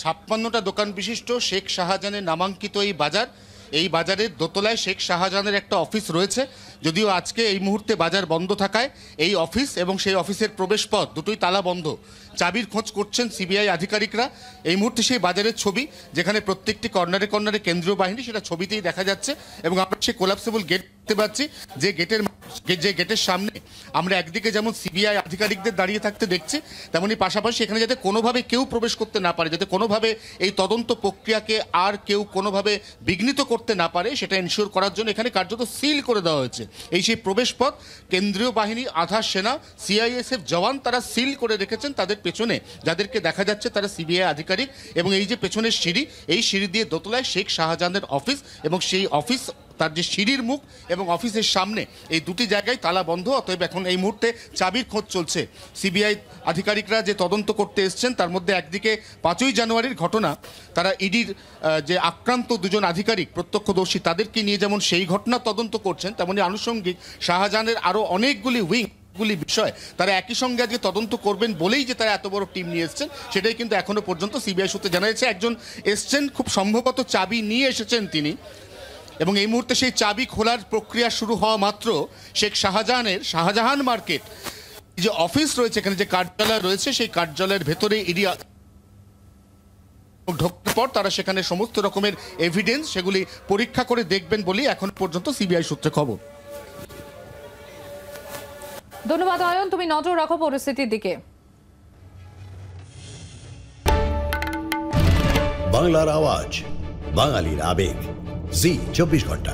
56টা দোকান বিশিষ্ট শেখ শাহজাহানের নামাঙ্কিত এই বাজারের দোতলায় শেখ শাহজাহানের একটা অফিস রয়েছে। যদিও আজকে এই মুহূর্তে বাজার বন্ধ থাকায় এই অফিস এবং সেই অফিসের প্রবেশপথ দুটোই তালা বন্ধ। চাবির খোঁজ করছেন সিবিআই আধিকারিকরা। এই মুহূর্তে সেই বাজারের ছবি, যেখানে প্রত্যেকটি কর্নারে কর্নারে কেন্দ্রীয় বাহিনী, সেটা ছবিতেই দেখা যাচ্ছে। এবং আমরা সেই কোলাপসেবল গেট দেখতে পাচ্ছি, যে গেটের সামনে আমরা একদিকে যেমন সিবিআই আধিকারিকদের দাঁড়িয়ে থাকতে দেখছি, তেমনি পাশাপাশি এখানে যাতে কোনোভাবে কেউ প্রবেশ করতে না পারে, যাতে কোনোভাবে এই তদন্ত প্রক্রিয়াকে আর কেউ কোনোভাবে বিঘ্নিত করতে না পারে, সেটা এনশিওর করার জন্য এখানে কার্যত সিল করে দেওয়া হয়েছে। এই সেই প্রবেশপথ কেন্দ্রীয় বাহিনী, আধা সেনা, সিআইএসএফ জওয়ান তারা সিল করে রেখেছেন। তাদের পেছনে যাদেরকে দেখা যাচ্ছে তারা সিবিআই আধিকারিক। এবং এই যে পেছনের সিঁড়ি, এই সিঁড়ি দিয়ে দোতলায় শেখ শাহজাহানের অফিস, এবং সেই অফিস, তার যে সিঁড়ির মুখ এবং অফিসের সামনে, এই দুটি জায়গায় তালা বন্ধ। অতএব এখন এই মুহূর্তে চাবির খোঁজ চলছে। সিবিআই আধিকারিকরা যে তদন্ত করতে এসছেন, তার মধ্যে একদিকে 5ই জানুয়ারির ঘটনা, তারা ইডির যে আক্রান্ত দুজন আধিকারিক প্রত্যক্ষদর্শী, তাদেরকে নিয়ে যেমন সেই ঘটনা তদন্ত করছেন, তেমনি আনুষঙ্গিক শাহজাহানের আরও অনেকগুলি বিষয় তারা একই সঙ্গে আজকে তদন্ত করবেন বলেই যে তারা এত বড় টিম নিয়ে এসছেন, সেটাই কিন্তু এখনো পর্যন্ত সিবিআই সূত্রে জানা যাচ্ছে। একজন এসছেন, খুব সম্ভবত চাবি নিয়ে এসেছেন তিনি, এবং এই মুহূর্তে সেই চাবি খোলার প্রক্রিয়া শুরু হওয়া মাত্র শেখ শাহজাহানের শাহজাহান মার্কেট যে অফিস রয়েছে, এখানে যে কার্যালয় রয়েছে, সেই কার্যালয়ের ভেতরে ইডি ঢোকার পর তারা সেখানে সমস্ত রকমের এভিডেন্স সেগুলি পরীক্ষা করে দেখবেন বলেই এখন পর্যন্ত সিবিআই সূত্রে খবর। ধন্যবাদ অয়ন, তুমি নজর রাখো পরিস্থিতির দিকে। বাংলার আওয়াজ, বাঙালির আবেগ, জি 24 ঘন্টা।